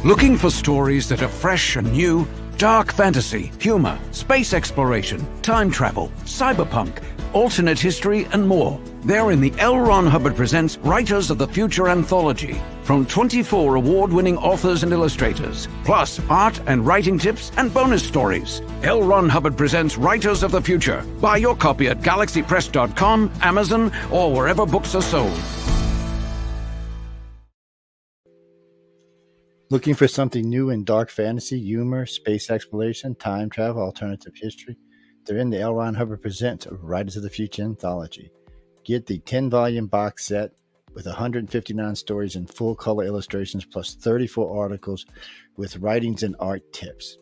Looking for stories that are fresh and new? Dark fantasy, humor, space exploration, time travel, cyberpunk, alternate history, and more. They're in the L. Ron Hubbard Presents Writers of the Future anthology from 24 award-winning authors and illustrators, plus art and writing tips and bonus stories. L. Ron Hubbard Presents Writers of the Future. Buy your copy at galaxypress.com, Amazon, or wherever books are sold. Looking for something new in dark fantasy, humor, space exploration, time travel, alternative history? They're in the L. Ron Hubbard Presents Writers of the Future anthology. Get the 10-volume box set with 159 stories and full-color illustrations plus 34 articles with writings and art tips.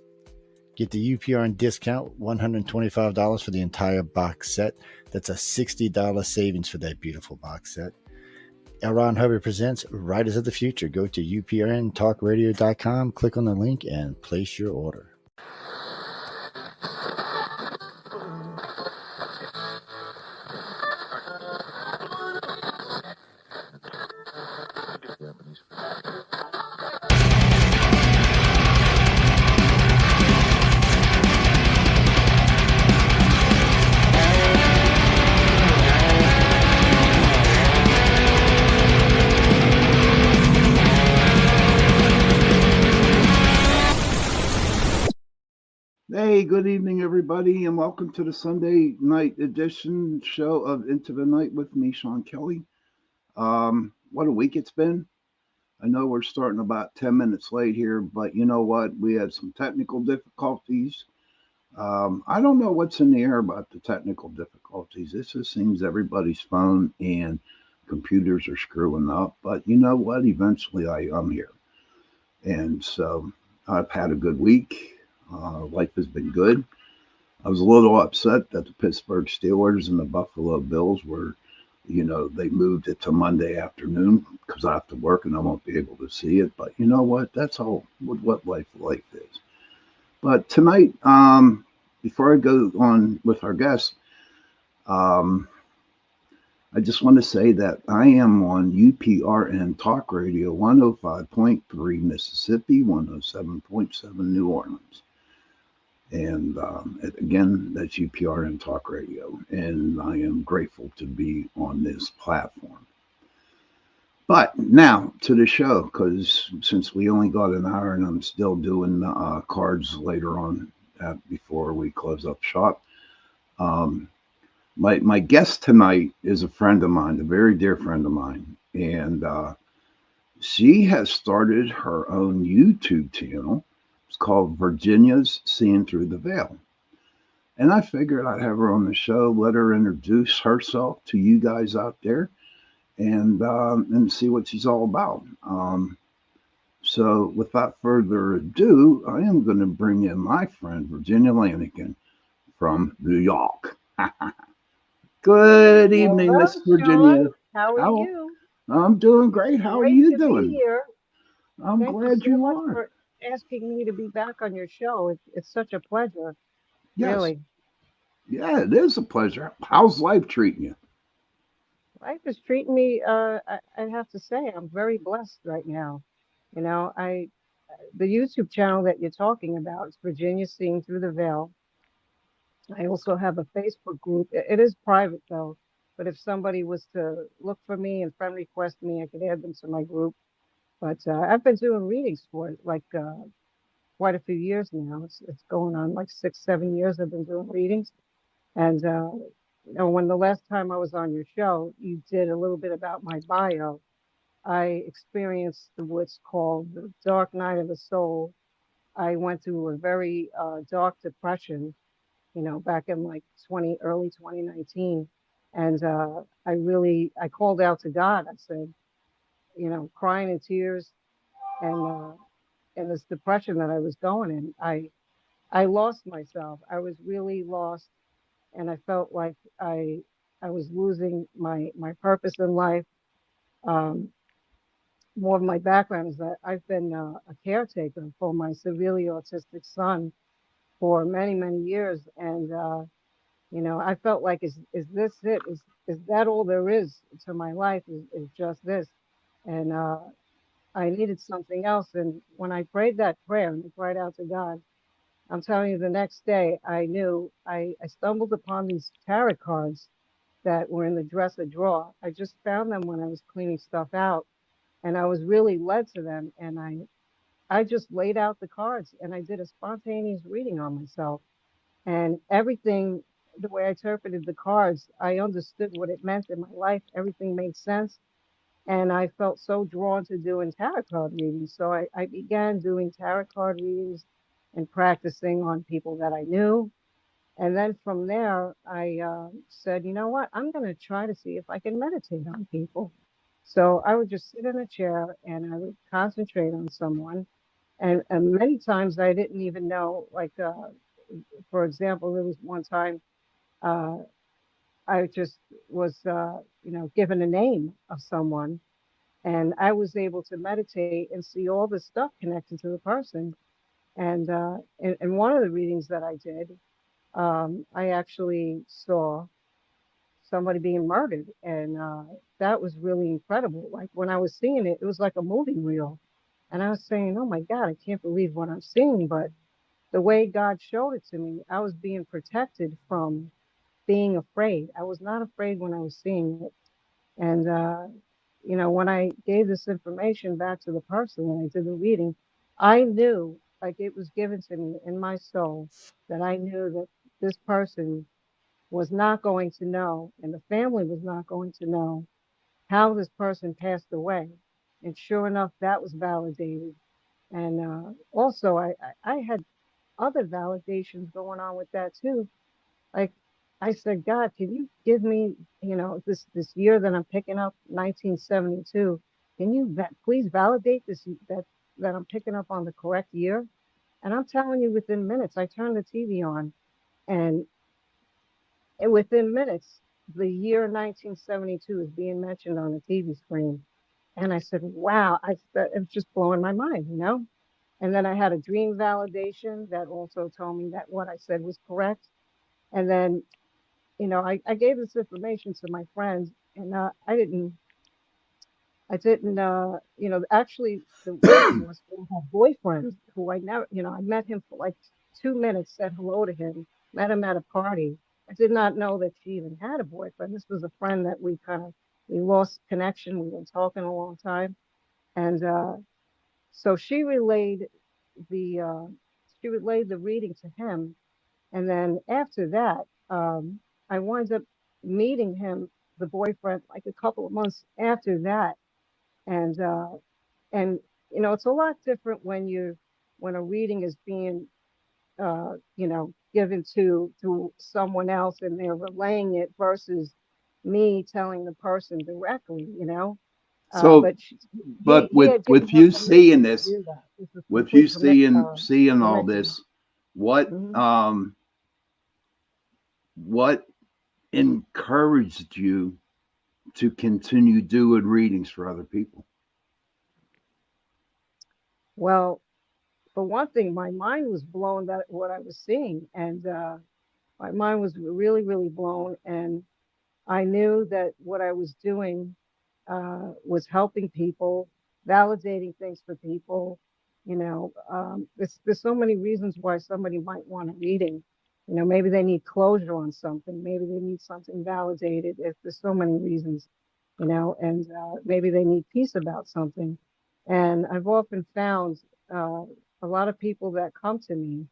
Get the UPRN discount, $125 for the entire box set. That's a $60 savings for that beautiful box set. L. Ron Hubbard Presents Writers of the Future. Go to uprntalkradio.com, click on the link, and place your order. Hey, good evening, everybody, and welcome to the Sunday night edition show of Into the Night with me, Sean Kelly. What a week it's been. I know we're starting about 10 minutes late here, but you know what? We had some technical difficulties. I don't know what's in the air about the technical difficulties. It just seems everybody's phone and computers are screwing up, but you know what? Eventually I'm here. And so I've had a good week. Life has been good. I was a little upset that the Pittsburgh Steelers and the Buffalo Bills were, they moved it to Monday afternoon because I have to work and I won't be able to see it. But you know what? That's all what life is. But tonight, before I go on with our guest, I just want to say that I am on UPRN Talk Radio 105.3 Mississippi, 107.7 New Orleans. And again, that's UPRN Talk Radio. And I am grateful to be on this platform. But now to the show, because since we only got an hour and I'm still doing cards later on before we close up shop. My guest tonight is a friend of mine, a very dear friend of mine. And she has started her own YouTube channel. It's called Virginia's Seeing Through the Veil. And I figured I'd have her on the show, let her introduce herself to you guys out there and see what she's all about. So without further ado, I am going to bring in my friend, Virginia Lanigan from New York. Good evening, Miss Virginia. Sean. How are you? I'm doing great. How are you doing? Be here. I'm glad you are. For asking me to be back on your show. It's such a pleasure. Yes. Really. Yeah, it is a pleasure. How's life treating you? Life is treating me, I have to say, I'm very blessed right now. You know, the YouTube channel that you're talking about is Virginia Seeing Through the Veil. I also have a Facebook group. It is private, though. But if somebody was to look for me and friend request me, I could add them to my group. But I've been doing readings for like quite a few years now. It's going on like 6-7 years I've been doing readings. And when the last time I was on your show, you did a little bit about my bio. I experienced what's called the dark night of the soul. I went through a very dark depression, back in like early 2019. And I called out to God. I said, crying in tears and this depression that I was going in. I lost myself. I was really lost. And I felt like I was losing my purpose in life. More of my background is that I've been a caretaker for my severely autistic son for many, many years. And, I felt like, is this it? Is that all there is to my life is just this? And I needed something else. And when I prayed that prayer and I cried out to God, I'm telling you, the next day I knew I stumbled upon these tarot cards that were in the dresser drawer. I just found them when I was cleaning stuff out, and I was really led to them. And I just laid out the cards and I did a spontaneous reading on myself. And everything, the way I interpreted the cards, I understood what it meant in my life. Everything made sense. And I felt so drawn to doing tarot card readings. So I began doing tarot card readings and practicing on people that I knew. And then from there, I said, you know what? I'm going to try to see if I can meditate on people. So I would just sit in a chair and I would concentrate on someone. And many times I didn't even know, like, for example, there was one time uh, I just was, given a name of someone, and I was able to meditate and see all the stuff connected to the person. And in one of the readings that I did, I actually saw somebody being murdered, and that was really incredible. Like when I was seeing it, it was like a movie reel, and I was saying, "Oh my God, I can't believe what I'm seeing." But the way God showed it to me, I was being protected from being afraid. I was not afraid when I was seeing it. And, when I gave this information back to the person when I did the reading, I knew, like it was given to me in my soul, that I knew that this person was not going to know, and the family was not going to know how this person passed away. And sure enough, that was validated. And also, I had other validations going on with that too. Like I said, God, can you give me, this year that I'm picking up, 1972? Can you please validate that I'm picking up on the correct year? And I'm telling you, within minutes, I turned the TV on, and, within minutes, the year 1972 is being mentioned on the TV screen. And I said, wow, it was just blowing my mind. And then I had a dream validation that also told me that what I said was correct. And then I gave this information to my friends, and actually, the reason was I had boyfriends who I never, I met him for like 2 minutes, said hello to him, met him at a party. I did not know that she even had a boyfriend. This was a friend that we lost connection. We've been talking a long time. And so the, uh, she relayed the reading to him. And then after that, I wound up meeting him, the boyfriend, like a couple of months after that. And it's a lot different when a reading is being given to someone else and they're relaying it versus me telling the person directly. So, But but he had given with her you seeing permission to this, do that. This was with you complete seeing all permission. this, what Hmm. what encouraged you to continue doing readings for other people? Well, for one thing, my mind was blown that what I was seeing, and my mind was really, really blown. And I knew that what I was doing was helping people, validating things for people. There's so many reasons why somebody might want a reading. Maybe they need closure on something. Maybe they need something validated. There's so many reasons, and maybe they need peace about something. And I've often found uh, a lot of people that come to me,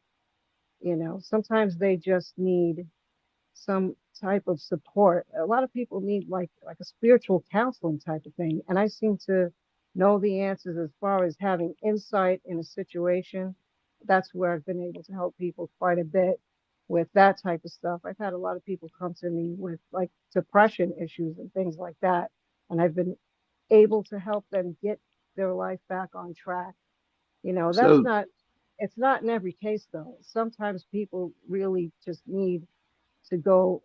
sometimes they just need some type of support. A lot of people need like a spiritual counseling type of thing, and I seem to know the answers as far as having insight in a situation. That's where I've been able to help people quite a bit with that type of stuff. I've had a lot of people come to me with like depression issues and things like that, and I've been able to help them get their life back on track. That's So, not, it's not in every case though. Sometimes people really just need to go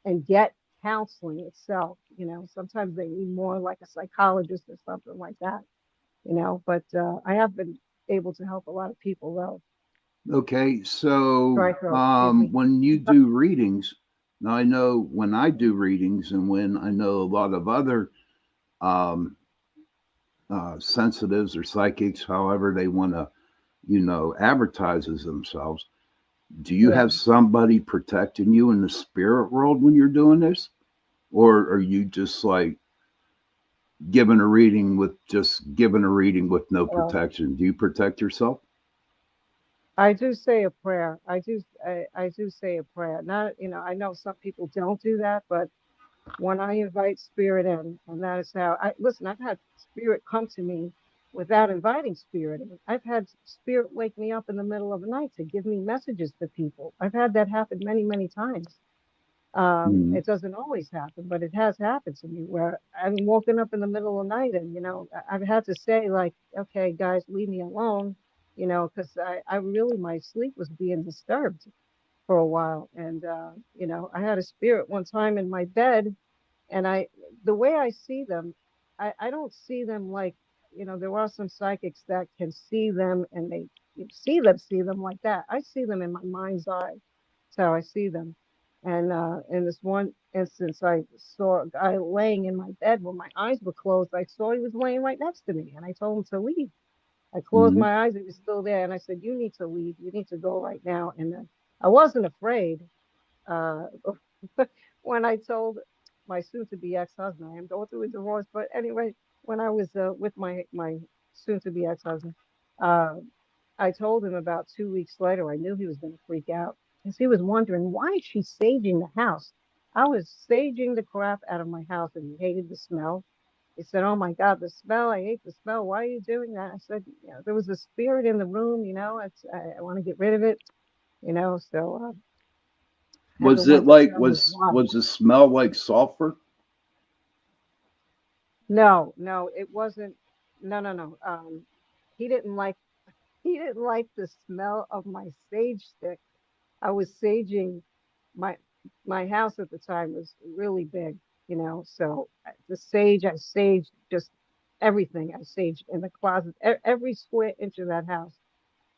and get counseling itself. Sometimes they need more like a psychologist or something like that. But I have been able to help a lot of people though. okay, so Dry throat, excuse me. when you do readings, now I know when I do readings and when I know a lot of other um, sensitives or psychics, however they want to, advertises themselves. Do you Yeah. have somebody protecting you in the spirit world when you're doing this? Or are you just like giving a reading with no Well, protection? Do you protect yourself? I do say a prayer. I do say a prayer. Not, I know some people don't do that, but when I invite spirit in, and that is how I listen. I've had spirit come to me without inviting spirit in. I've had spirit wake me up in the middle of the night to give me messages to people. I've had that happen many, many times. Mhm. It doesn't always happen, but it has happened to me where I'm woken up in the middle of the night and, I've had to say like, okay, guys, leave me alone, because I really, my sleep was being disturbed for a while. And, I had a spirit one time in my bed and the way I see them, I don't see them like, there are some psychics that can see them and they see them like that. I see them in my mind's eye. That's how I see them. And in this one instance, I saw a guy laying in my bed when my eyes were closed. I saw he was laying right next to me, and I told him to leave. I closed Mhm. my eyes; he was still there, and I said, "You need to leave. You need to go right now." And I wasn't afraid. Uh, when I told my soon-to-be ex-husband, I am going through a divorce, but anyway, when I was with my soon-to-be ex-husband, uh, I told him about 2 weeks later. I knew he was going to freak out because he was wondering why is she saging the house. I was saging the crap out of my house, and he hated the smell. He said, "Oh my God, the smell! I hate the smell. Why are you doing that?" I said, there was a spirit in the room. I want to get rid of it. So I had to Was it let him like know why. was the smell like sulfur? No, no, it wasn't. No, no, no. He didn't like he didn't like the smell of my sage stick. I was saging my my house at the time was really big, so the sage, I saged just everything. I saged in the closet, every square inch of that house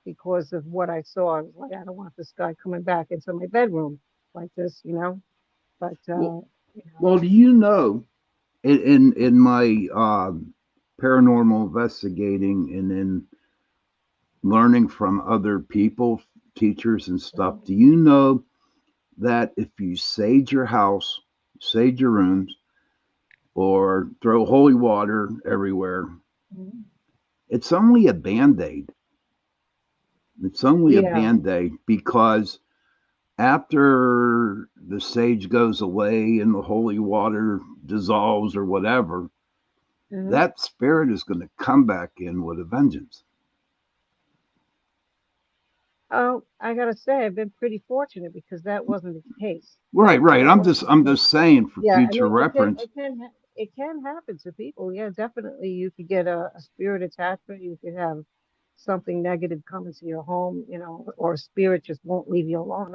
because of what I saw. I was like, I don't want this guy coming back into my bedroom like this. But Well, well, do you know in my paranormal investigating and in learning from other people, teachers and stuff, Mhm, do you know that if you sage your house, sage your rooms, or throw holy water everywhere, mhm. it's only a band aid. It's only a Yeah. band aid because after the sage goes away and the holy water dissolves or whatever, Mhm. that spirit is going to come back in with a vengeance. Oh, I gotta say, I've been pretty fortunate because that wasn't the case. Right, right. That I'm wasn't just the I'm case. just saying for Yeah, I future mean, reference. it can happen to people. Yeah, definitely. You could get a spirit attachment. You could have something negative come into your home, or a spirit just won't leave you alone.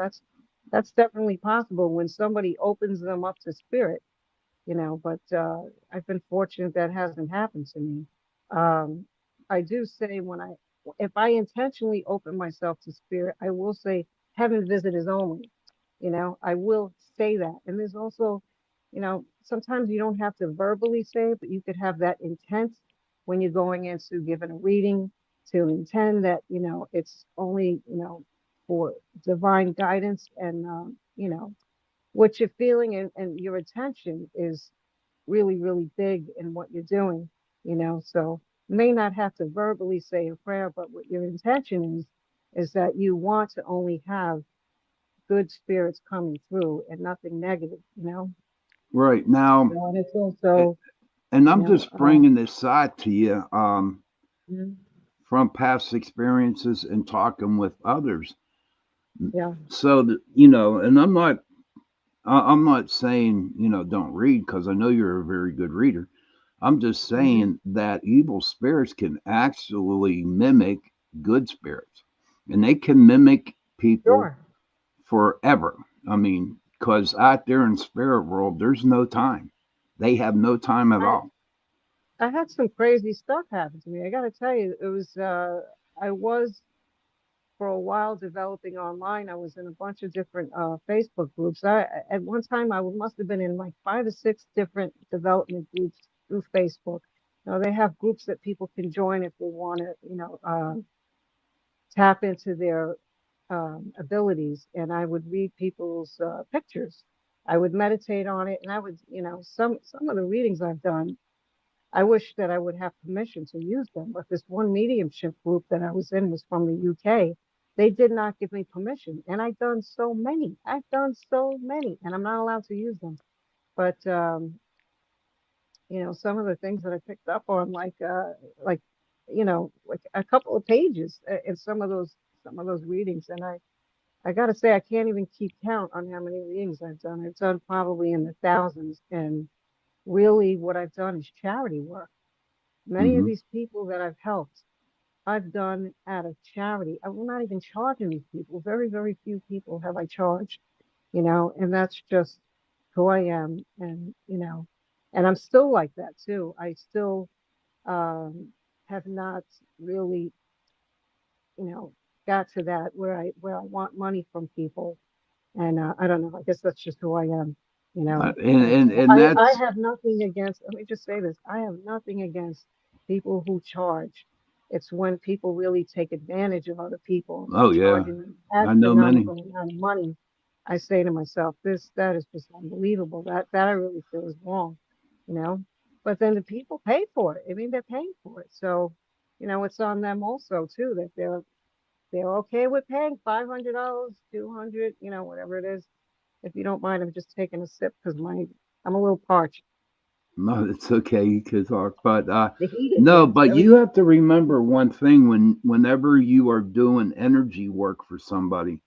That's definitely possible when somebody opens them up to spirit. But I've been fortunate that hasn't happened to me. Um, I do say if I intentionally open myself to spirit, I will say heaven visitors only. I will say that. And there's also, sometimes you don't have to verbally say it, but you could have that intent when you're going into giving a reading to intend that, it's only, for divine guidance and, what you're feeling and your attention is really, really big in what you're doing. So may not have to verbally say a prayer, but what your intention is that you want to only have good spirits coming through and nothing negative. Right now, So, and it's also, and you I'm know, just bringing this side to you mhm, from past experiences and talking with others. yeah, So that and I'm not saying don't read because I know you're a very good reader. I'm just hmm, saying that evil spirits can actually mimic good spirits, and they can mimic people sure. forever. I mean, because out there in spirit world, there's no time. They have no time at I all. I had some crazy stuff happen to me. I got to tell you, it was I was for a while developing online. I was in a bunch of different Facebook groups. At one time I must have been in like 5 or 6 different development groups through Facebook. They have groups that people can join if they want to, tap into their abilities. And I would read people's pictures. I would meditate on it, and I would, some of the readings I've done, I wish that I would have permission to use them. But this one mediumship group that I was in was from the UK. They did not give me permission, and I've done so many. I've done so many, and I'm not allowed to use them. But some of the things that I picked up on, like, like a couple of pages in some of those readings, and I got to say I can't even keep count on how many readings I've done. I've done probably in the thousands, and really what I've done is charity work. Many of Hmm. these people that I've helped, I've done out of charity. I will not even charging these people. Very, very few people have I charged, and that's just who I am. And I'm still like that too. I still um, have not really, you know, got to that where I want money from people. And I don't know. I guess that's just who I am, And, But and I that's have nothing against. Let me just say this: I have nothing against people who charge. It's when people really take advantage of other people and oh they're yeah, charging them I know many. astronomical amount of money. I say to myself, that is just unbelievable. That I really feel is wrong, you know. But then the people pay for it. I mean, they're paying for it, so it's on them also too that they're okay with paying $500, 200, whatever it is. If you don't mind, I'm just taking a sip because I'm a little parched. No, it's okay. You can talk, but The heat is no. here. It's But very you hot. have to remember one thing whenever you are doing energy work for somebody,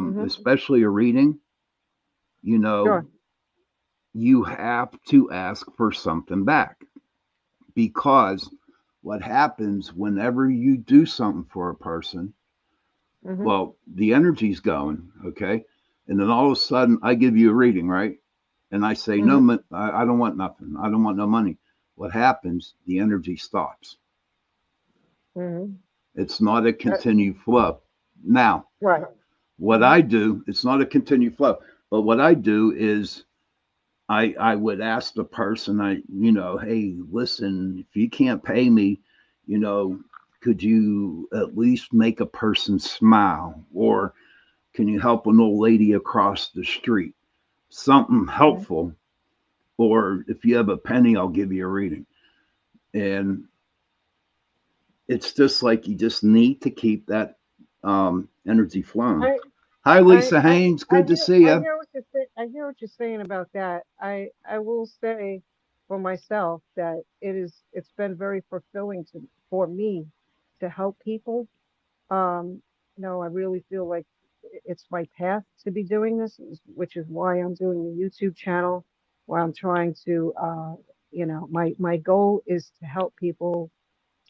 Hmm. especially a reading, you know, Sure. you have to ask for something back because what happens whenever you do something for a person, Hmm. well, the energy's going, okay, and then all of a sudden I give you a reading, right? And I say, no, Hmm. I don't want nothing. I don't want no money. What happens? The energy stops. Hmm. It's not a Uh, continued flow. Now, right. what Hmm. I do, it's not a continued flow, but what I do is I would ask the person, hey, listen, if you can't pay me, you know, could you at least make a person smile? Or can you help an old lady across the street? Something Hmm. helpful. Or if you have a penny, I'll give you a reading. And it's just like you just need to keep that energy flowing. I, Hi, I, Lisa I, Haynes. I Good to hear, see I you. hear what you're saying. I hear what you're saying about that. I will say for myself that it's been very fulfilling for me to help people. No, I really feel like it's my path to be doing this, which is why I'm doing the YouTube channel, where I'm trying to, my goal is to help people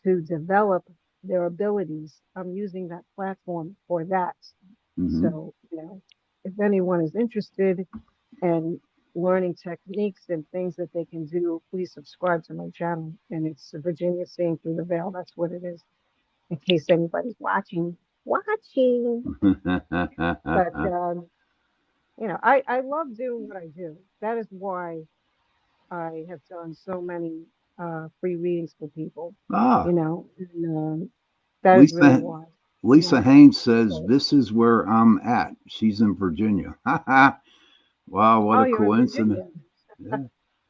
to develop their abilities. I'm using that platform for that. Hmm. So, if anyone is interested in learning techniques and things that they can do, please subscribe to my channel. And it's Virginia Seeing Through the Veil. That's what it is, in case anybody's watching. Watching. But I love doing what I do. That is why I have done so many free readings for people. ah, And that is really Lisa why. Lisa Yeah. Haynes says So, this is where I'm at. She's in Virginia. Wow, what oh, a you're in coincidence. Virginia. Yeah.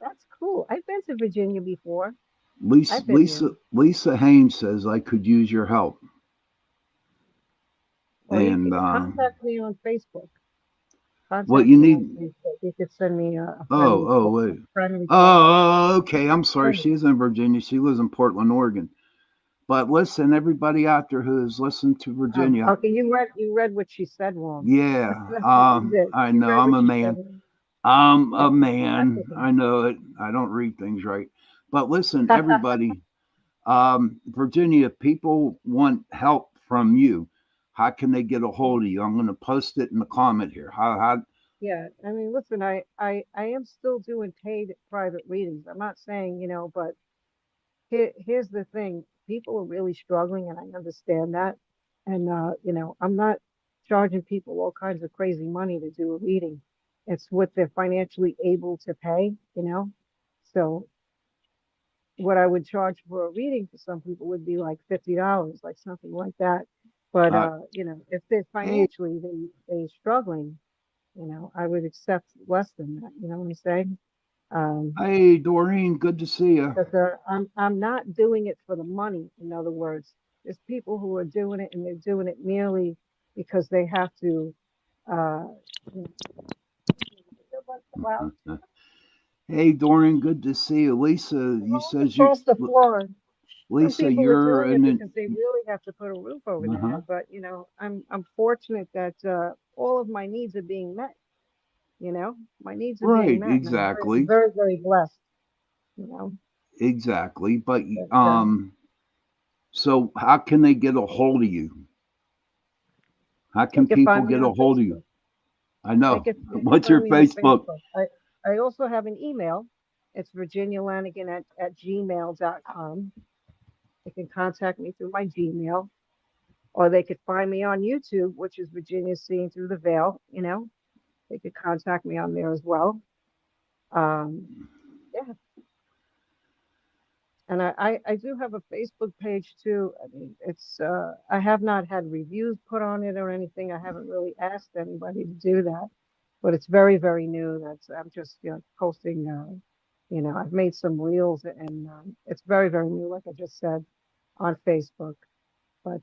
That's cool. I've been to Virginia before. Lisa I've been there. Lisa Lisa Haynes says I could use your help. Well, you And could contact me on Facebook. what Contact you me on need Facebook. You could send me a friend oh request. wait. A friend request. Oh, okay. I'm sorry. Oh, She's in Virginia. She lives in Portland, Oregon. But listen, everybody out there who's listened to oh, Virginia, okay. You read what she said wrong. yeah, That's what you did. I You know read I'm what a she said man. wrong. I'm a Yeah, that's man. okay. I know it. I don't read things right. But listen, everybody, Virginia, if people want help from you, how can they get a hold of you? I'm going to post it in the comment here. How Yeah, I mean, listen, I am still doing paid private readings. I'm not saying, but here's the thing. People are really struggling, and I understand that. And I'm not charging people all kinds of crazy money to do a reading. It's what they're financially able to pay. So what I would charge for a reading for some people would be like $50, like something like that. But Uh, if they're hey, financially they struggling, I would accept less than that. You know what I'm saying? Um, hey, Doreen, good to see you. because I'm not doing it for the money. In other words, there's people who are doing it and they're doing it merely because they have to. Uh, you know, wow, Hey, Doreen, good to see you. Lisa, you rolls says across the floor. Some Lisa, people are you're doing it in because they really have to put a roof over their uh-huh. head. But I'm fortunate that all of my needs are being met. My needs are being Right, met, and I'm exactly. very, very blessed. You know, Exactly. But but so how can they get a hold of you? How they can can people find me get a on hold of you? Facebook. I They know. can they can What's find your me on Facebook? Facebook. I also have an email. It's Virginia Lanigan at gmail.com. They can contact me through my Gmail, or they could find me on YouTube, which is Virginia Seeing Through the Veil. They could contact me on there as well. Um, yeah, and I do have a Facebook page too. I mean, I have not had reviews put on it or anything. I haven't really asked anybody to do that, but it's very, very new. I'm just posting. I've made some reels and it's very, very new, like I just said, on Facebook. But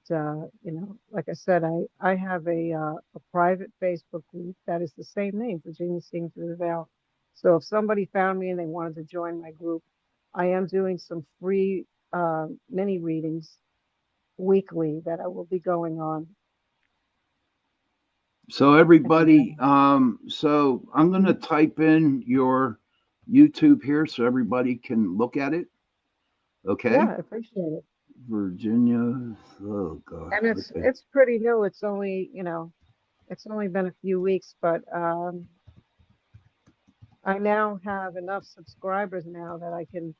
like I said, I have a private Facebook group that is the same name, Virginia Seeing Through the Veil. So if somebody found me and they wanted to join my group, I am doing some free mini readings weekly that I will be going on. So And everybody, so I'm gonna mhm. type in your YouTube here so everybody can look at it. Yeah, Okay? I appreciate it. Virginia. Oh God. And it's Okay. it's pretty new. It's only been a few weeks, but I now have enough subscribers now that I can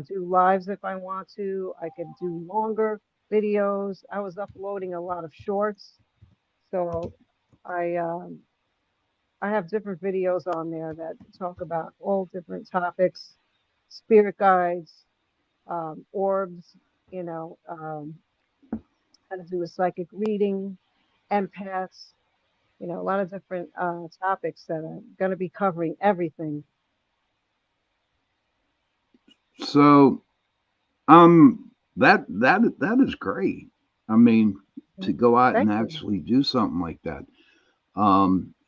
do lives if I want to. I could do longer videos. I was uploading a lot of shorts, so I um, I have different videos on there that talk about all different topics, spirit guides, orbs, how to do a psychic reading, empaths, a lot of different topics that I'm going to be covering everything. So that is great. I mean, to Mhm. go out and Thank you. actually do something like that.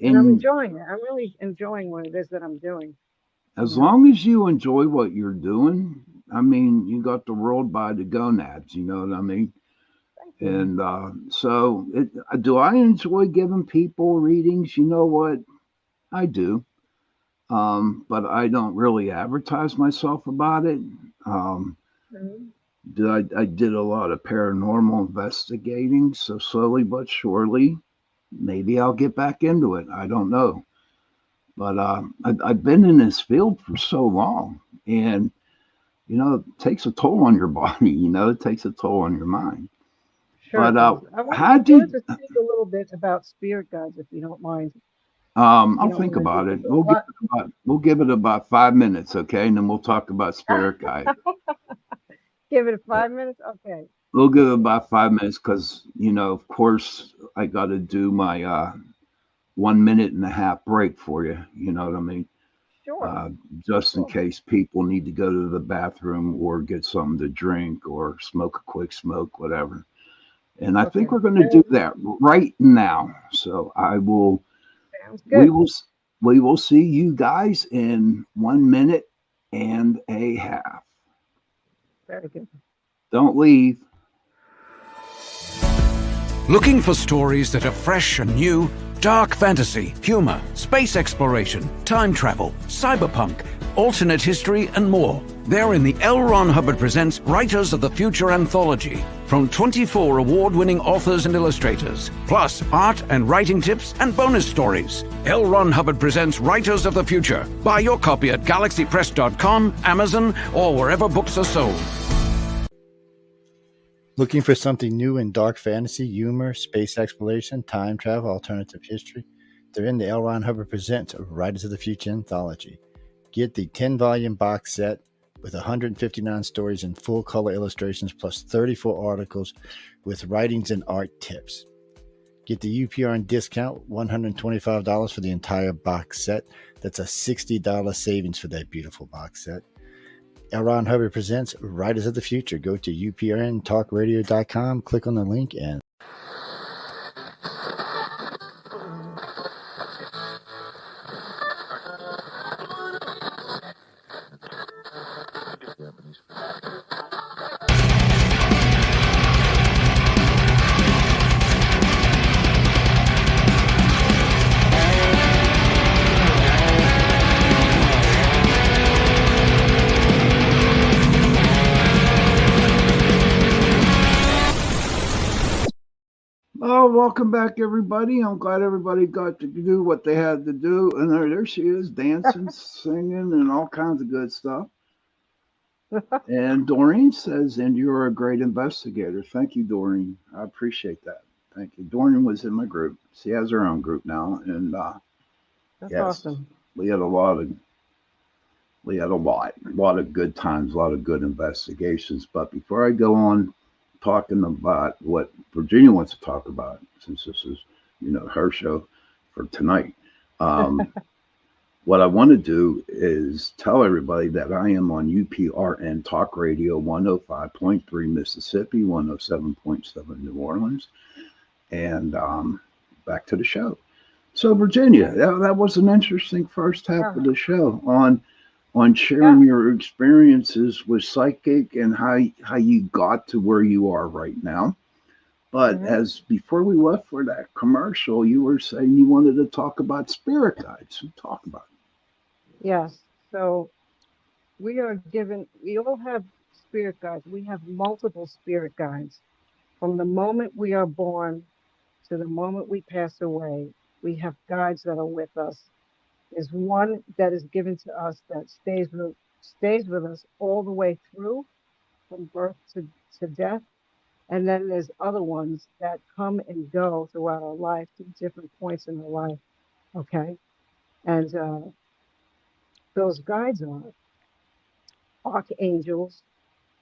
And I'm And enjoying it. I'm really enjoying what it is that I'm doing, you as know. long as you enjoy what you're doing, I mean, you got the world by the gonads. You know what I mean? Thank you. And do I enjoy giving people readings? You know what? I do. But I don't really advertise myself about it. Um, Mhm. I did a lot of paranormal investigating, so slowly but surely, maybe I'll get back into it. I don't know. But I've been in this field for so long, and it takes a toll on your body. It takes a toll on your mind. Sure But it does. how I wanted did to speak a little bit about spirit guides, if you don't mind. If you I'll don't think mind, about because it. a lot. We'll give it about 5 minutes, okay, and then we'll talk about spirit guide. Give it 5 minutes. Okay. We'll give it Okay. about 5 minutes because of course, I got to do my 1 minute and a half break for you. You know what I mean? Sure. Uh, just in Sure. case people need to go to the bathroom or get something to drink or smoke a quick smoke, whatever. And I think Okay. we're going to do And that right now. So I will. sounds We good. will. We will see you guys in 1 minute and a half. Very good. Don't leave. Looking for stories that are fresh and new? Dark fantasy, humor, space exploration, time travel, cyberpunk, alternate history, and more. They're in the L. Ron Hubbard Presents Writers of the Future anthology from 24 award-winning authors and illustrators, plus art and writing tips and bonus stories. L. Ron Hubbard Presents Writers of the Future. Buy your copy at galaxypress.com, Amazon, or wherever books are sold. Looking for something new in dark fantasy, humor, space exploration, time travel, alternative history? They're in the L. Ron Hubbard Presents Writers of the Future anthology. Get the 10-volume box set, with 159 stories and full color illustrations, plus 34 articles with writings and art tips. Get the UPRN discount, $125 for the entire box set. That's a $60 savings for that beautiful box set. L. Ron Hubbard presents Writers of the Future. Go to uprntalkradio.com, click on the link, and Oh, welcome back, everybody. I'm glad everybody got to do what they had to do. And there she is, dancing, singing, and all kinds of good stuff. And Doreen says, and you're a great investigator. Thank you, Doreen. I appreciate that. Thank you. Doreen was in my group. She has her own group now. And That's yes, awesome. we had a lot of good times, a lot of good investigations. But before I go on talking about what Virginia wants to talk about, since this is, her show for tonight, what I want to do is tell everybody that I am on UPRN Talk Radio 105.3 Mississippi, 107.7 New Orleans, and back to the show. So Virginia, that was an interesting first half of the show on sharing your experiences with psychic and how you got to where you are right now. But as before we left for that commercial, you were saying you wanted to talk about spirit guides. Talk about it. Yes. So we all have spirit guides. We have multiple spirit guides. From the moment we are born to the moment we pass away, we have guides that are with us. There's one that is given to us that stays with us all the way through, from birth to death. And then there's other ones that come and go throughout our life to different points in our life. Okay. And those guides are archangels,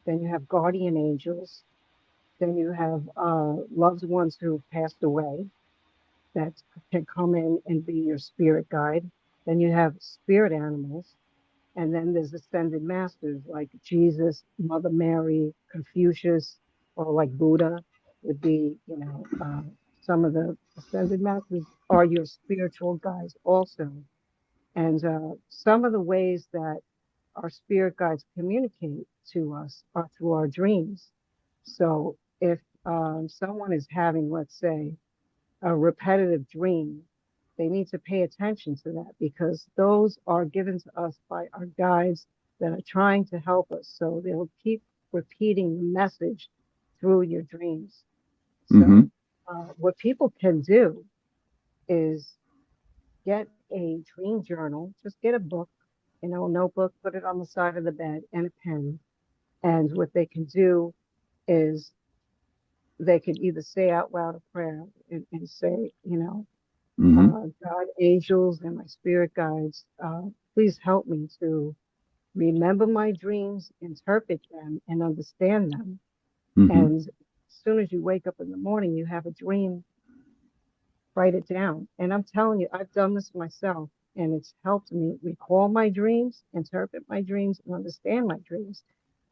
then you have guardian angels, then you have loved ones who passed away that can come in and be your spirit guide. Then you have spirit animals, and then there's ascended masters like Jesus, Mother Mary, Confucius, or like Buddha would be, some of the ascended masters are your spiritual guides also. And some of the ways that our spirit guides communicate to us are through our dreams. So if someone is having, let's say, a repetitive dream, they need to pay attention to that, because those are given to us by our guides that are trying to help us. So they'll keep repeating the message through your dreams. So what people can do is get a dream journal, just get a book, a notebook, put it on the side of the bed, and a pen. And what they can do is they could either say out loud a prayer and say, God, angels, and my spirit guides, please help me to remember my dreams, interpret them, and understand them. And as soon as you wake up in the morning, you have a dream, write it down. And I'm telling you, I've done this myself, and it's helped me recall my dreams, interpret my dreams, and understand my dreams.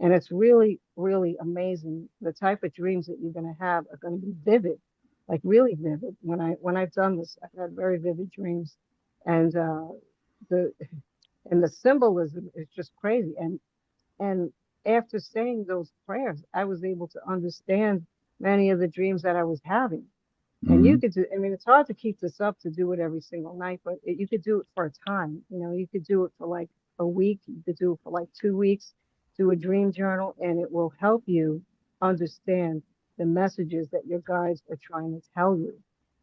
And it's really, really amazing. The type of dreams that you're going to have are going to be vivid, like really vivid. When I've done this, I've had very vivid dreams, and the symbolism is just crazy. And after saying those prayers, I was able to understand many of the dreams that I was having. And you could do, it's hard to keep this up to do it every single night, but you could do it for a time. You could do it for like a week, you could do it for like 2 weeks, do a dream journal, and it will help you understand the messages that your guides are trying to tell you,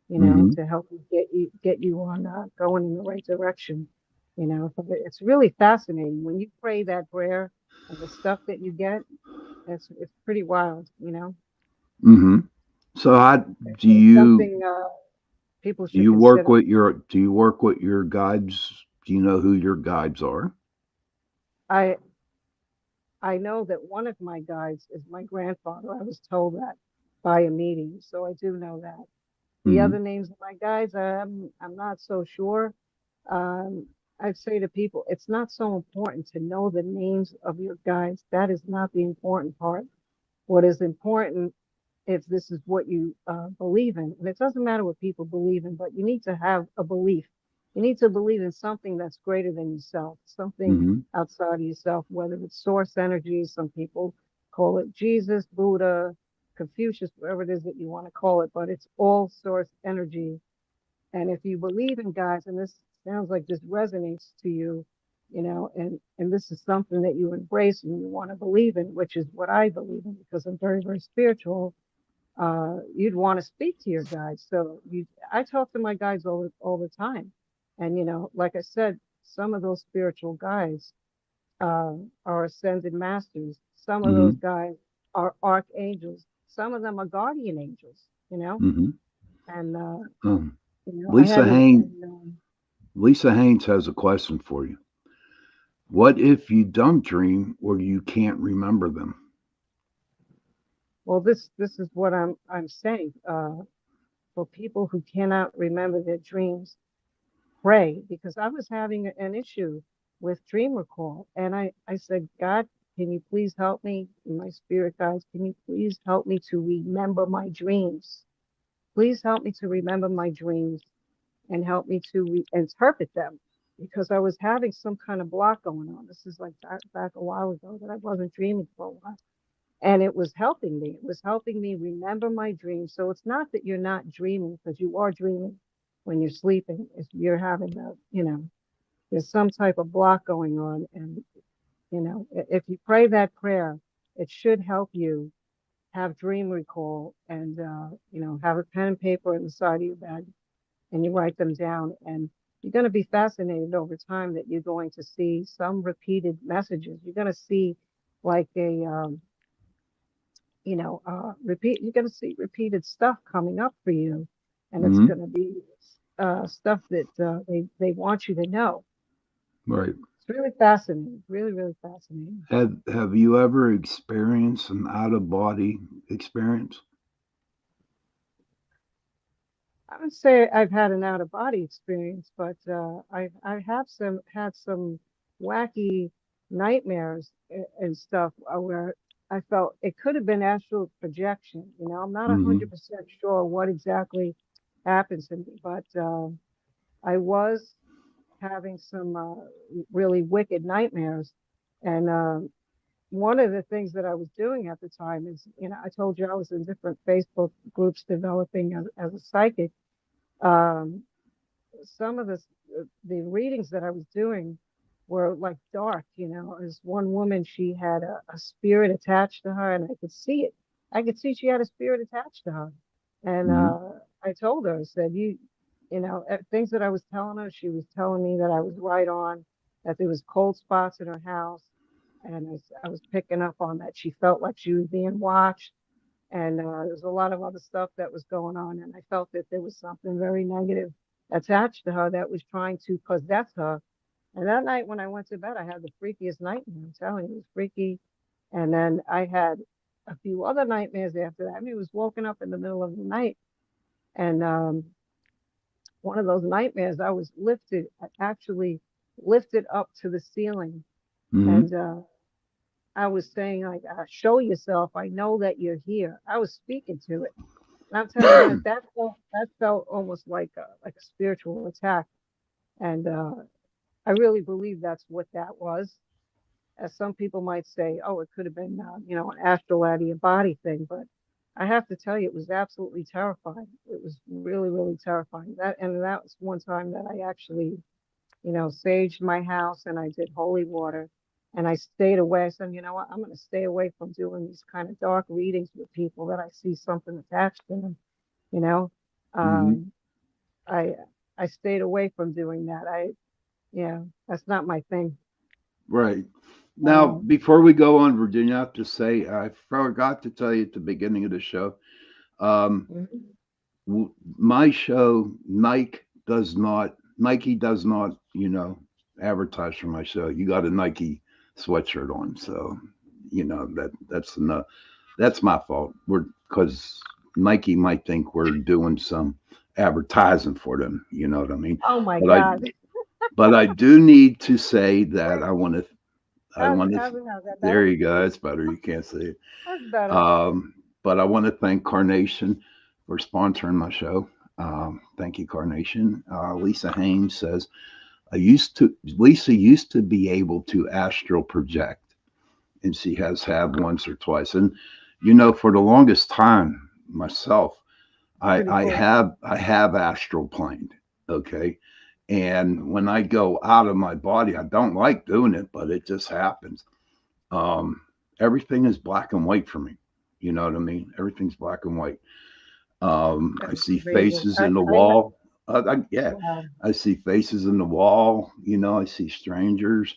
to help you get you on going in the right direction. So it's really fascinating when you pray that prayer and the stuff that you get. It's pretty wild. So how do It's you something people do should you work consider. with your guides? Do you know who your guides are? I I know that one of my guides is my grandfather. I was told that by a medium, so I do know that. The Mm-hmm. other names of my guides, I'm not so sure. Um, I'd say to people, it's not so important to know the names of your guides. That is not the important part. What is important if this is what you believe in. And it doesn't matter what people believe in, but you need to have a belief. You need to believe in something that's greater than yourself, something Mm-hmm. outside of yourself, whether it's source energy, some people call it Jesus, Buddha, Confucius, whatever it is that you want to call it, but it's all source energy. And if you believe in God, and this sounds like this resonates to you, and this is something that you embrace and you want to believe in, which is what I believe in because I'm very, very spiritual. You'd want to speak to your guides. I talk to my guides all the time, and like I said, some of those spiritual guides are ascended masters. Some of those Mm-hmm. guys are archangels. Some of them are guardian angels. Mm-hmm. And Um, I Lisa had a, Haynes. and, Lisa Haynes has a question for you. What if you don't dream or you can't remember them? well, this is what I'm saying. For people who cannot remember their dreams, pray, because I was having an issue with dream recall. And I said, God, can you please help me? My spirit guides, can you please help me to remember my dreams? Please help me to remember my dreams and help me to interpret them because I was having some kind of block going on. This is like back a while ago that I wasn't dreaming for a while. And it was helping me. It was helping me remember my dreams. So it's not that you're not dreaming because you are dreaming when you're sleeping. If you're having there's some type of block going on. And, if you pray that prayer, it should help you have dream recall and, have a pen and paper in the side of your bed and you write them down. And you're going to be fascinated over time that you're going to see some repeated messages. You're going to see like you're going to see repeated stuff coming up for you. And it's Mm-hmm. going to be stuff that they want you to know. Right. It's really fascinating, really, really fascinating. Have you ever experienced an out of body experience? I would say I've had an out of body experience, but I have had some wacky nightmares and stuff where I felt it could have been astral projection. I'm not Mm-hmm. 100% sure what exactly happened to me, but I was having some really wicked nightmares, and one of the things that I was doing at the time is, I told you I was in different Facebook groups developing as a psychic. Um, some of the readings that I was doing were like dark. As one woman, she had a spirit attached to her, and I could see it. I could see she had a spirit attached to her, and Mm-hmm. I told her, I said, things that I was telling her, she was telling me that I was right on, that there was cold spots in her house, and I was picking up on that. She felt like she was being watched, and there's a lot of other stuff that was going on, and I felt that there was something very negative attached to her that was trying to possess her. And that night when I went to bed, I had the freakiest nightmare. I'm telling you, it was freaky. And then I had a few other nightmares after that. I mean, I was woken up in the middle of the night, and one of those nightmares, I was actually lifted up to the ceiling, Mm-hmm. and I was saying like, "Show yourself. I know that you're here." I was speaking to it. And I'm telling you that felt almost like a spiritual attack, and I really believe that's what that was. As some people might say, oh, it could have been an astral out of your body thing, but I have to tell you, it was absolutely terrifying. It was really, really terrifying. That was one time that I actually saged my house and I did holy water. And I stayed away. I said, you know what? I'm going to stay away from doing these kind of dark readings with people that I see something attached to them. You know, Mm-hmm. um, I I stayed away from doing that. Yeah, that's not my thing. Right. Now, Uh, before we go on, Virginia, I have to say I forgot to tell you at the beginning of the show. Um, mhm. my show, Nike does not, advertise for my show. You got a Nike sweatshirt on, so that's my fault. We're because Nike might think we're doing some advertising for them. You know what I mean? Oh my But I God. but I do need to say that I How's, want to. how's, how's that There better? you go. That's better. You can't say it. That's better. Um, but I want to thank Carnation for sponsoring my show. Thank you, Carnation. Lisa Haynes says Lisa used to be able to astral project, and she has had once or twice. And for the longest time, myself, I, Pretty I cool. have I have astral planed. Okay. And when I go out of my body, I don't like doing it, but it just happens. Um, Everything is black and white for me. You know what I mean? Everything's black and white. I That's see amazing. faces in the wall. Yeah, Wow. I see faces in the wall. I see strangers,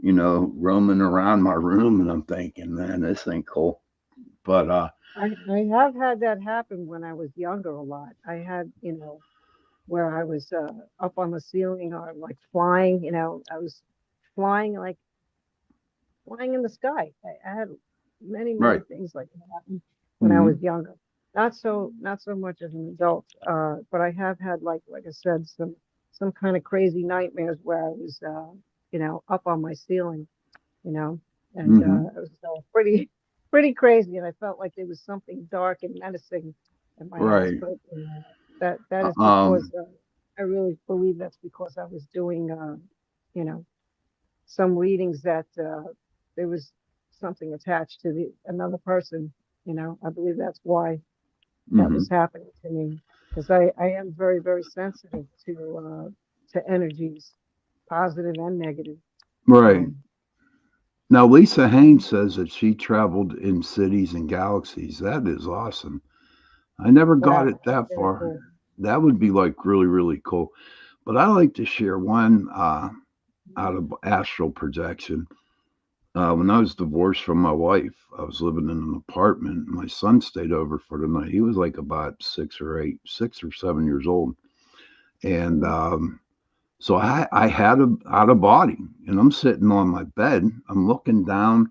roaming around my room, and I'm thinking, man, this ain't cool. But I have had that happen when I was younger a lot. I had, where I was up on the ceiling or like flying, I was flying like flying in the sky. I had many right. things like that happen when I was Hmm. younger. Not so much as an adult, but I have had like I said some kind of crazy nightmares where I was up on my ceiling, you know, and Hmm. it was pretty crazy, and I felt like there was something dark and menacing in my house. Right. But that is because Um. I really believe that's because I was doing you know some readings that there was something attached to the another person. I believe that's why that Hmm. was happening to me because I am very sensitive to energies, positive and negative. Right. Um, Now, Lisa Haynes says that she traveled in cities and galaxies. That is awesome. I never got wow, it that's that very far. cool. That would be like really, really cool. But I like to share one Mhm. out of astral projection. When I was divorced from my wife, I was living in an apartment. My son stayed over for the night. He was like about 6 or 7 years old. And Mhm. so I had a out of body, and I'm sitting on my bed. I'm looking down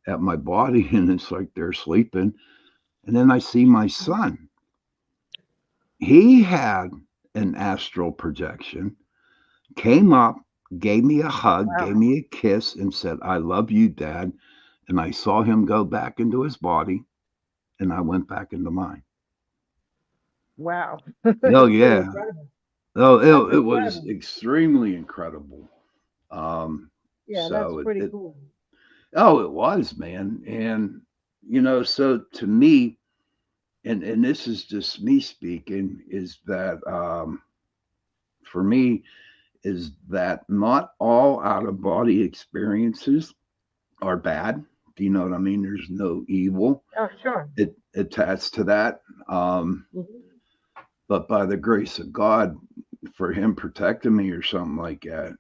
at my body, and it's like they're sleeping. And then I see my Mhm. son. He had an astral projection, came up, gave me a hug, gave Wow, me a kiss, and said, "I love you, Dad." And I saw him go back into his body, and I went back into mine. wow, Oh that's pretty yeah. incredible. Oh, That's it was incredible. extremely incredible. Um, Yeah, that's so pretty cool. it was, man. And so to me, and this is just me speaking, is that for me is that not all out of body experiences are bad. Do you know what I mean? There's no evil Oh, sure. attached to that. Um, Hmm. but by the grace of God, for Him protecting me or something like that,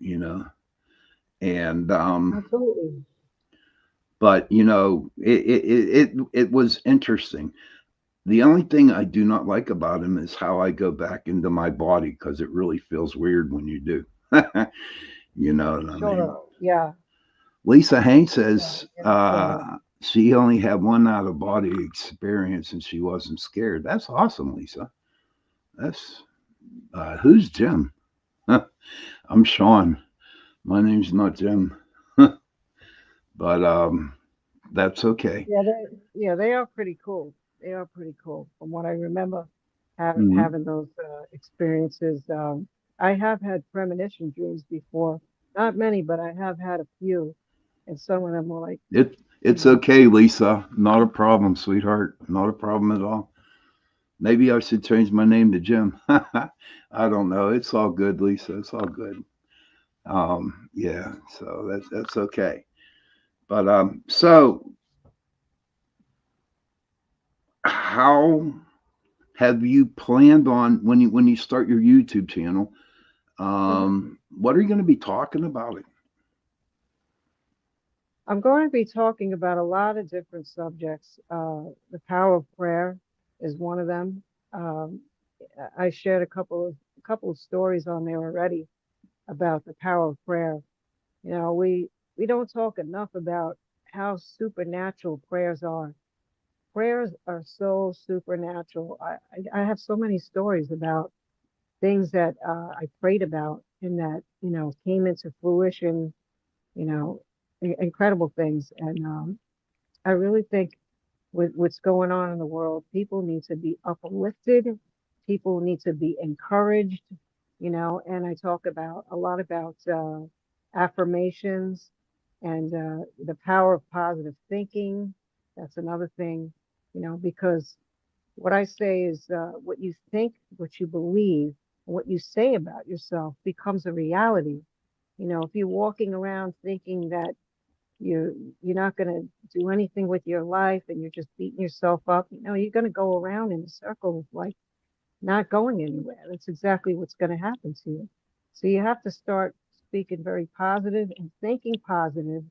and Absolutely. but it was interesting. The only thing I do not like about him is how I go back into my body because it really feels weird when you do. You know what I mean? Sure. Yeah. Lisa Haynes Yeah. says I understand that. she only had one out of body experience and she wasn't scared. That's awesome, Lisa. That's who's Jim? I'm Sean. My name's not Jim, but that's okay. They are pretty cool. They are pretty cool. From what I remember, Hmm. having those experiences. I have had premonition dreams before. Not many, but I have had a few, and some of them were like, you It's know, okay, Lisa. Not a problem, sweetheart. Not a problem at all. Maybe I should change my name to Jim. I don't know. It's all good, Lisa. It's all good. Yeah, so that's okay. But so how have you planned on when you start your YouTube channel? mhm. What are you going to be talking about? It. I'm going to be talking about a lot of different subjects. The power of prayer is one of them. Um, I shared a couple of stories on there already about the power of prayer. We don't talk enough about how supernatural prayers are. Prayers are so supernatural. I have so many stories about things that I prayed about and that, came into fruition, you know, incredible things. And I really think with what's going on in the world, people need to be uplifted. People need to be encouraged, and I talk about a lot about affirmations and the power of positive thinking. That's another thing, because what I say is what you think, what you believe, what you say about yourself becomes a reality. If you're walking around thinking that you're not going to do anything with your life and you're just beating yourself up, you're going to go around in a circle of like not going anywhere. That's exactly what's going to happen to you. So you have to start speaking very positive and thinking positive.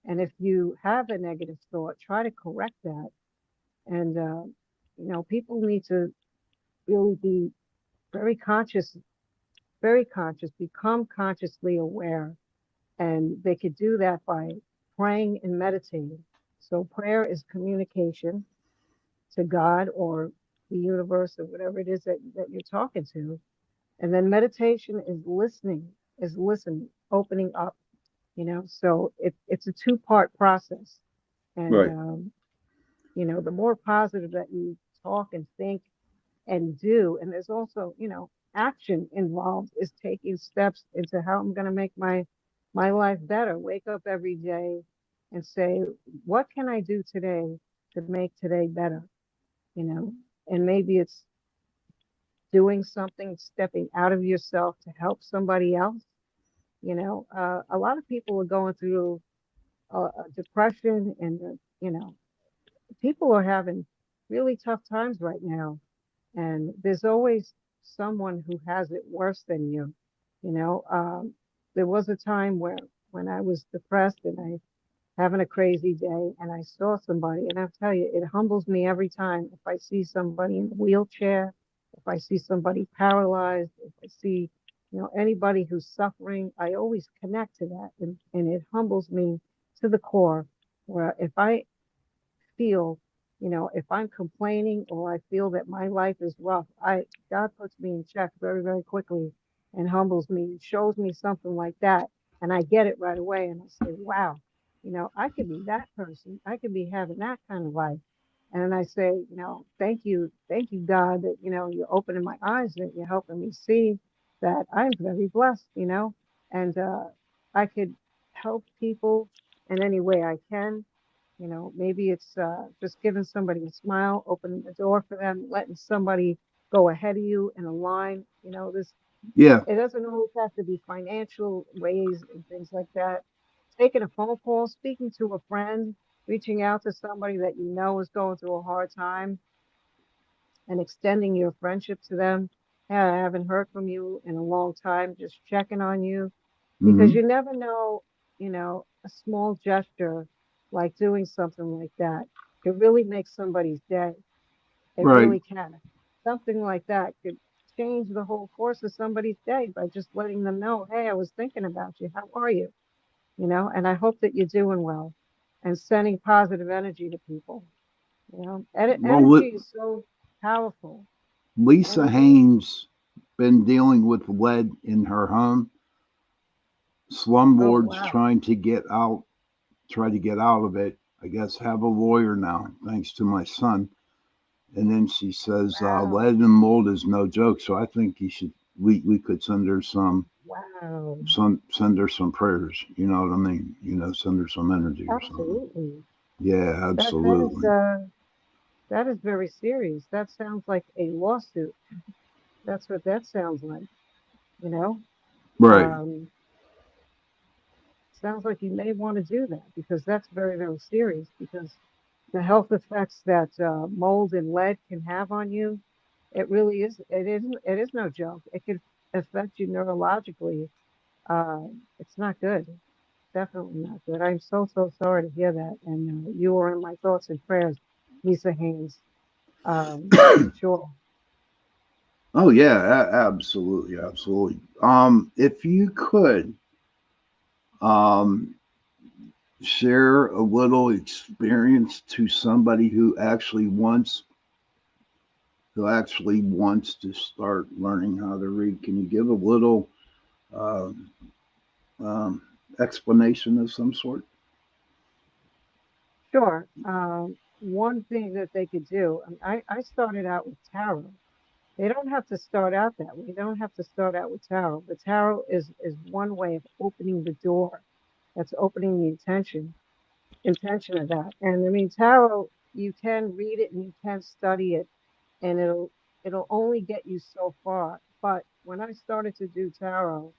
And if you have a negative thought, try to correct that. And people need to really be very conscious, very conscious, become consciously aware. And they could do that by praying and meditating. So prayer is communication to God or the universe or whatever it is that you're talking to. And then meditation is listening, opening up, So it's a two-part process. And, Right. the more positive that you talk and think and do, and there's also, action involved is taking steps into how I'm going to make my life better. Wake up every day and say, what can I do today to make today better? You know, and maybe it's doing something, stepping out of yourself to help somebody else. A lot of people are going through a depression, and people are having really tough times right now. And there's always someone who has it worse than you. You know, there was a time where when I was depressed and I having a crazy day and I saw somebody, and I'll tell you, it humbles me every time if I see somebody in a wheelchair, if I see somebody paralyzed, if I see, anybody who's suffering, I always connect to that, and it humbles me to the core. Where if I feel, if I'm complaining or I feel that my life is rough, God puts me in check very, very quickly and humbles me and shows me something like that. And I get it right away. And I say, wow, I could be that person. I could be having that kind of life. And then I say, thank you, God, that, you're opening my eyes, that you're helping me see that I'm very blessed, and I could help people in any way I can. Maybe it's just giving somebody a smile, opening the door for them, letting somebody go ahead of you in a line. This Yeah. it doesn't always have to be financial ways and things like that. Taking a phone call, speaking to a friend, reaching out to somebody that you know is going through a hard time, and extending your friendship to them. Hey, I haven't heard from you in a long time, just checking on you, because Hmm. you never know, a small gesture like doing something like that could really make somebody's day. It Right. really can. Something like that could change the whole course of somebody's day by just letting them know, hey, I was thinking about you. How are you? And I hope that you're doing well, and sending positive energy to people. Well, Energy is so powerful. Lisa Energy. Haynes been dealing with lead in her home. Oh, Slumlords wow. try to get out of it. I guess have a lawyer now, thanks to my son. And then she says Wow. lead and mold is no joke. So I think you should we could send her Wow. send her some prayers. You know what I mean? Send her some energy or something. Absolutely. Yeah, That is absolutely. that is very serious. That sounds like a lawsuit. That's what that sounds like, you know? Right. Um, Sounds like you may want to do that because that's very, very serious, because the health effects that mold and lead can have on you, it is no joke. It could affect you neurologically. It's not good. Definitely not good. I'm so, so sorry to hear that. And you are in my thoughts and prayers, Lisa Haynes. For sure. Oh yeah, absolutely, absolutely. If you could, um, share a little experience to somebody who actually wants to start learning how to read? Can you give a little uh, um, explanation of some sort? Sure. One thing that they could do, I started out with tarot. They don't have to start out that way. They don't have to start out with tarot. But tarot is one way of opening the door. That's opening the intention of that. And I mean, tarot, you can read it and you can study it, and it'll only get you so far. But when I started to do tarot,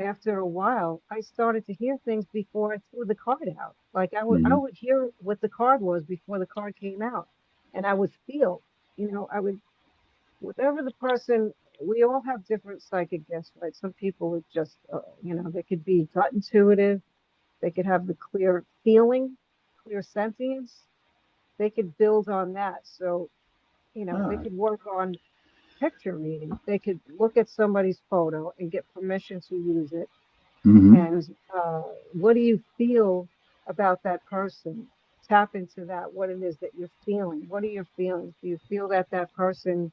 after a while, I started to hear things before I threw the card out. Like I Hmm. would hear what the card was before the card came out, and I would feel, I would whatever the person. We all have different psychic gifts, right? Some people would just, they could be gut intuitive. They could have the clear feeling, clear sentience. They could build on that. So, All they right. could work on picture reading. They could look at somebody's photo and get permission to use it. Hmm. And what do you feel about that person? Tap into that, what it is that you're feeling. What are your feelings? Do you feel that that person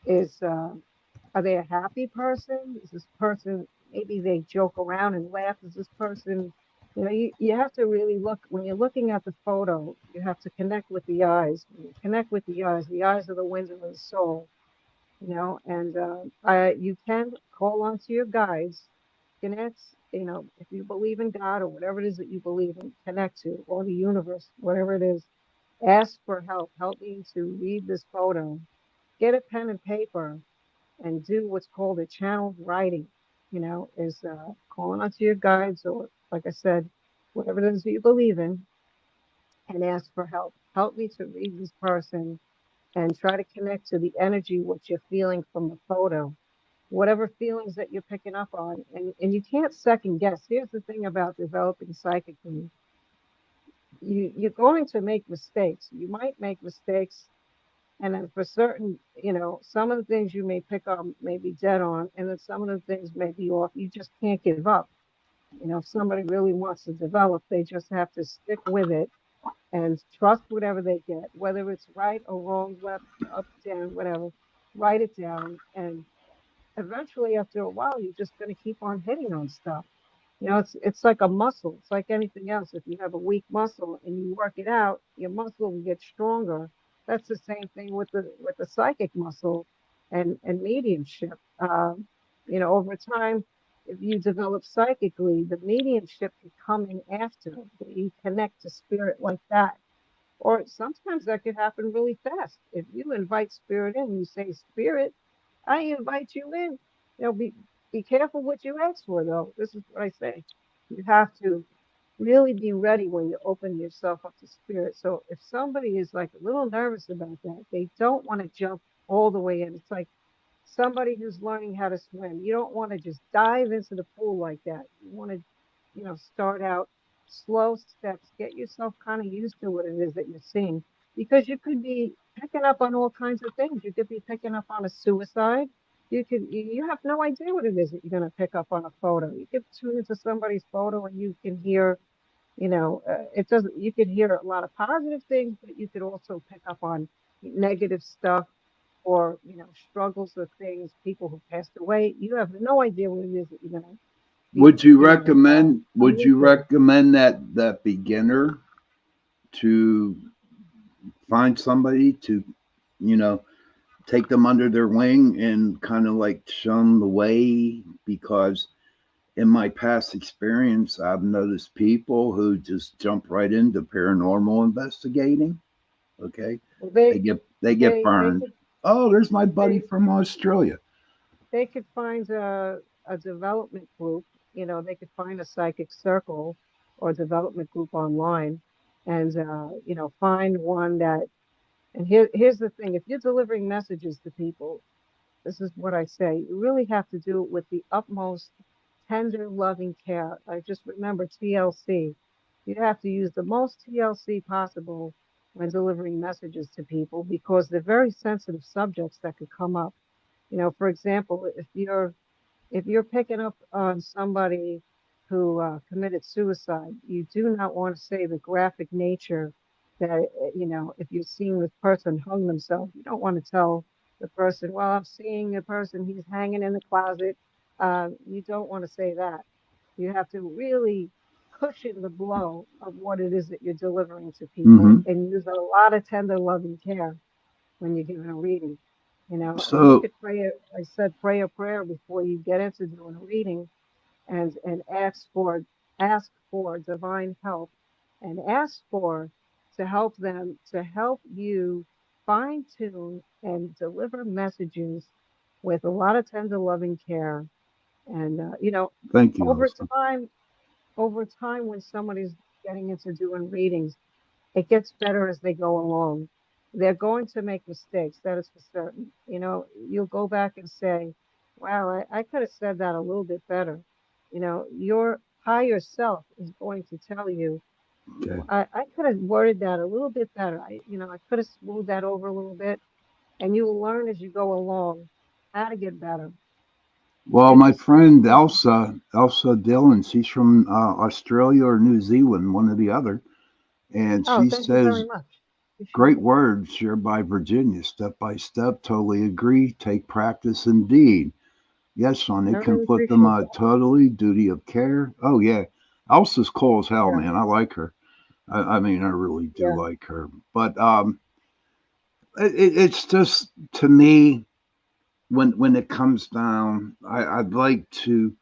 is, are they a happy person? Is this person, maybe they joke around and laugh? Is this person, you have to really look, when you're looking at the photo, you have to connect with the eyes. When you connect with the eyes are the window of the soul, and you can call onto your guides, connect, if you believe in God or whatever it is that you believe in, connect to, or the universe, whatever it is, ask for help. Help me to read this photo. Get a pen and paper and do what's called a channeled writing, is calling onto your guides, or, like I said, whatever it is that you believe in, and ask for help. Help me to read this person and try to connect to the energy, what you're feeling from the photo, whatever feelings that you're picking up on. And you can't second guess. Here's the thing about developing psychically. You're going to make mistakes. You might make mistakes, and then for certain, some of the things you may pick up may be dead on, and then some of the things may be off. You just can't give up. If somebody really wants to develop, they just have to stick with it and trust whatever they get, whether it's right or wrong, left, up, down, whatever. Write it down, and eventually, after a while, you're just going to keep on hitting on stuff. It's like a muscle. It's like anything else. If you have a weak muscle and you work it out, your muscle will get stronger. That's the same thing with the psychic muscle and mediumship. Over time, if you develop psychically, the mediumship can come in after. You connect to spirit like that. Or sometimes that could happen really fast. If you invite spirit in, you say, Spirit, I invite you in. Be careful what you ask for, though. This is what I say. You have to really be ready when you open yourself up to spirit. So if somebody is like a little nervous about that, they don't want to jump all the way in. It's like somebody who's learning how to swim. You don't want to just dive into the pool like that. You want to, start out slow steps, get yourself kind of used to what it is that you're seeing, because you could be picking up on all kinds of things. You could be picking up on a suicide. You have no idea what it is that you're going to pick up on a photo. You could tune into somebody's photo and you can hear, it doesn't, you could hear a lot of positive things, but you could also pick up on negative stuff, or struggles with things, people who passed away. You have no idea what it is that you're going to be Would coming you into. recommend that beginner to find somebody to, you know, take them under their wing and kind of like show them the way? Because in my past experience, I've noticed people who just jump right into paranormal investigating. Okay, Well, they get they burned. Oh, there's my buddy they from Australia. they could find a development group. They could find a psychic circle or development group online, and find one that. And here's the thing: if you're delivering messages to people, this is what I say. You really have to do it with the utmost tender, loving care. I just remember TLC. You have to use the most TLC possible when delivering messages to people, because they're very sensitive subjects that could come up. For example, if you're picking up on somebody, who committed suicide. You do not want to say the graphic nature that, if you're seeing this person hung themselves, you don't want to tell the person, well, I'm seeing a person, he's hanging in the closet. You don't want to say that. You have to really cushion the blow of what it is that you're delivering to people Hmm. and use a lot of tender loving care when you're giving a reading. And you So could I said, pray a prayer before you get into doing a reading and ask for divine help and ask for to help them to help you fine tune and deliver messages with a lot of tender loving care and thank you, over Elsa. time over time when somebody's getting into doing readings it gets better as they go along. They're going to make mistakes, that is for certain. You'll go back and say, wow, I could have said that a little bit better. Your higher self is going to tell you, Okay. I could have worded that a little bit better. I could have smoothed that over a little bit. And you will learn as you go along how to get better. Well, It's my a skill. friend Elsa Dillon, she's from Australia or New Zealand, one or the other, and Oh, she thank you very says, much. Appreciate great it. words shared by Virginia, step by step. Totally agree. Take practice indeed. Yes, son, I it can really put them appreciate that. totally. Duty of care. Oh, yeah. Elsa's cool as hell, Yeah, man. I like her. I mean, I really do yeah. like her. But it's just, to me, when it comes down, I'd like to,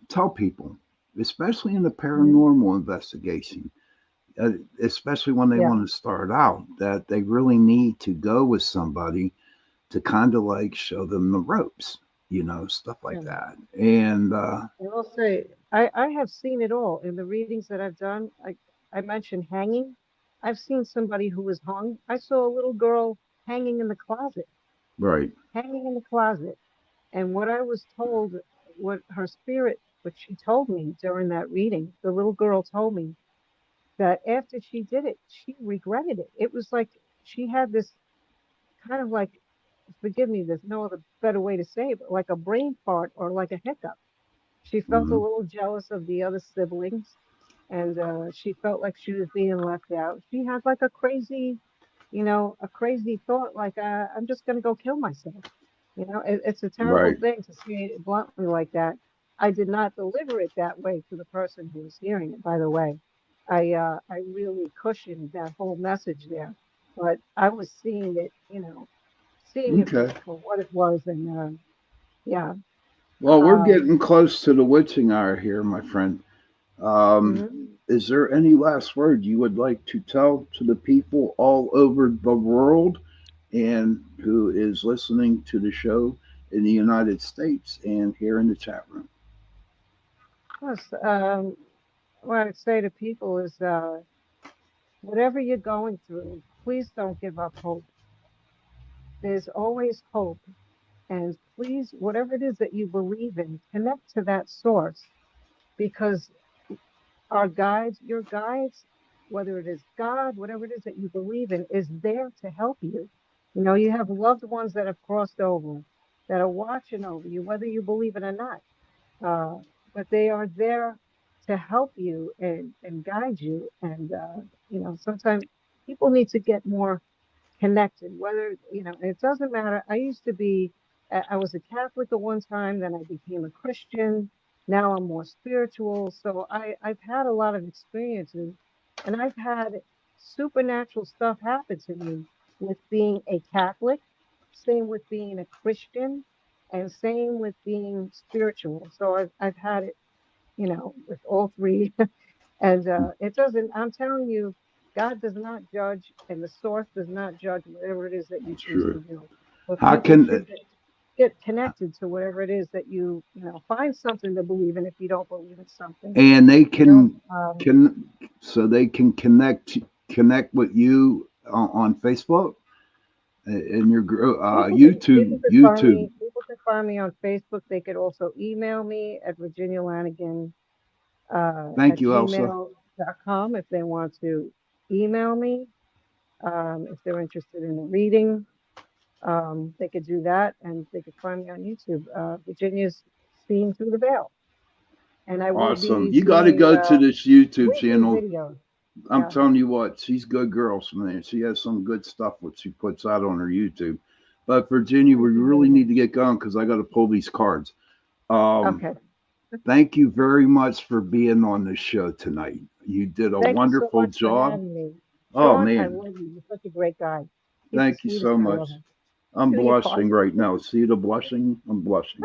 tell people, especially in the Mhm. paranormal investigation, uh, especially when they Yeah, want to start out, that they really need to go with somebody to kind of like show them the ropes, stuff like yeah. that. And I will say, I have seen it all in the readings that I've done. I mentioned hanging. I've seen somebody who was hung. I saw a little girl hanging in the closet, right, hanging in the closet. And what I was told, what she told me during that reading, the little girl told me that after she did it, she regretted it. It was like she had this kind of like, forgive me, there's no other better way to say it, but like a brain fart or like a hiccup. She felt a hmm, little jealous of the other siblings, and she felt like she was being left out. She had like a crazy thought, like I'm just going to go kill myself. It's a terrible right, thing to say it bluntly like that. I did not deliver it that way to the person who was hearing it, by the way. I really cushioned that whole message there, but I was seeing it okay. for what it was, and yeah. Well, we're Um, getting close to the witching hour here, my friend. mhm. Is there any last word you would like to tell to the people all over the world and who is listening to the show in the United States and here in the chat room? Yes, what I'd say to people is, whatever you're going through, please don't give up hope. There's always hope. And please, whatever it is that you believe in, connect to that source because your guides, whether it is God, whatever it is that you believe in, is there to help you. You have loved ones that have crossed over, that are watching over you, whether you believe it or not. uh, but they are there to help you and guide you. And sometimes people need to get more connected. Whether it doesn't matter. I was a Catholic at one time, then I became a Christian. Now I'm more spiritual. So I've had a lot of experiences, and I've had supernatural stuff happen to me with being a Catholic, same with being a Christian, and same with being spiritual. So I've had it, with all three. And it doesn't, I'm telling you, God does not judge, and the source does not judge whatever it is that you It's choose true. to do. But How people can should get connected to whatever it is that find something to believe in if you don't believe in something. and they You know, can so they can connect with you on Facebook and your YouTube. people can find me on Facebook. They could also email me at Virginia Lanigan Thank at you, Elsa. gmail.com if they want to email me. If they're interested in a reading, they could do that, and they could find me on YouTube. Virginia's Seeing Through the Veil. and I will Awesome. be You got to doing go to this YouTube weekly channel. videos. I'm Yeah. telling you what, she's good girl, man. She has some good stuff what she puts out on her YouTube. But Virginia, we Thank you really very need much. to get going because I got to pull these cards. Um, Okay. Thank you very much for being on the show tonight. You did a Thank you so wonderful much for job. having me. Oh Sean, I man, love you. You're such a great guy. He's the thank you sweetest so guy much. ever. I'm Do your part. blushing right now. See the blushing? I'm blushing.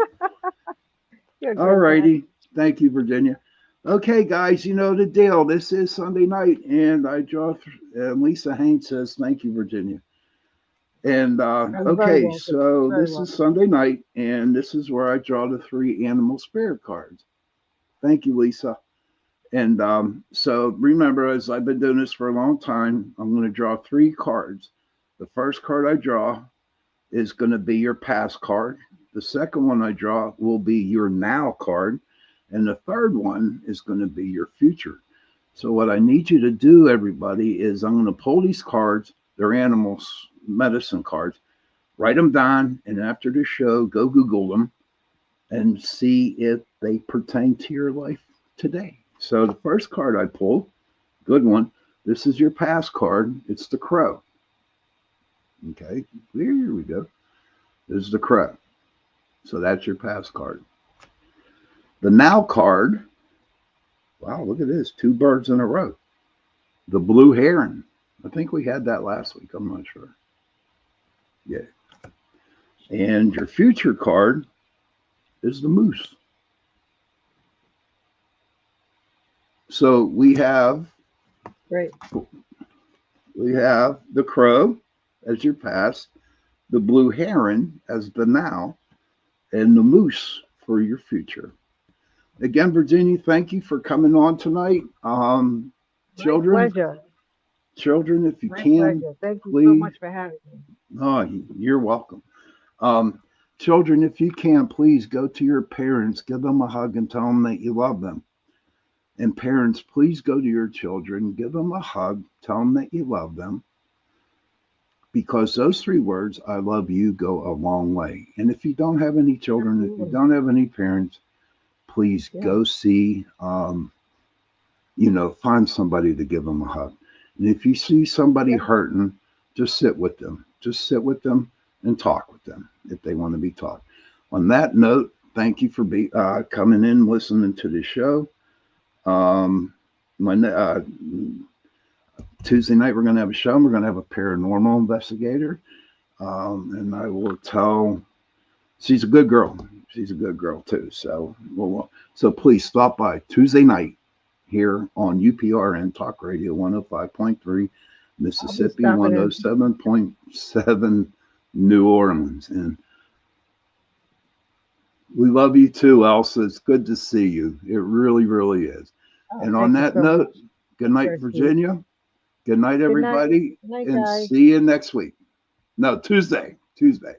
You're a All great guy. righty. Thank you, Virginia. Okay, guys, you know the deal. This is Sunday night, and I draw. Lisa Haynes says, "Thank you, Virginia." And I'm very okay, welcome. so Very this is welcome. Sunday night, and this is where I draw the three animal spirit cards. Thank you, Lisa. And so remember, as I've been doing this for a long time, I'm going to draw three cards. The first card I draw is going to be your past card. The second one I draw will be your now card. And the third one is going to be your future. So, what I need you to do, everybody, is I'm going to pull these cards, they're animals, medicine cards, write them down, and after the show, go Google them and see if they pertain to your life today. So, the first card I pulled, good one. This is your past card. It's the crow. Okay, here we go. This is the crow. So that's your past card. The now card, wow, look at this. Two birds in a row. The blue heron. I think we had that last week. I'm not sure. Yeah. And your future card is the moose. So Great. we have the crow as your past, the blue heron as the now, and the moose for your future. Again, Virginia, thank you for coming on tonight. My Children, pleasure. children, if you My can, pleasure. Thank you so please. much for having me. Oh, you're welcome. Um, Children, if you can, please go to your parents, give them a hug, and tell them that you love them. And parents, please go to your children, give them a hug, tell them that you love them, because those three words, I love you, go a long way. And if you don't have any children, if you Absolutely. don't have any parents, please Yeah. go see, find somebody to give them a hug. And if you see somebody Yeah. hurting, just sit with them. Just sit with them and talk with them if they want to be taught. On that note, thank you for coming in, listening to the show. Um, my Tuesday night we're going to have a show. We're going to have a paranormal investigator, and I will tell. She's a good girl. She's a good girl too. So please stop by Tuesday night here on UPRN Talk Radio 105.3, I'll be Mississippi stopping in. 107.7, New Orleans. And we love you too, Elsa. It's good to see you. It really, really is. Oh, And on thank you that so note, much. good night, Very sweet. Virginia. Good night, Good night. everybody. Good night, And guys. see you next week. No, Tuesday. Tuesday.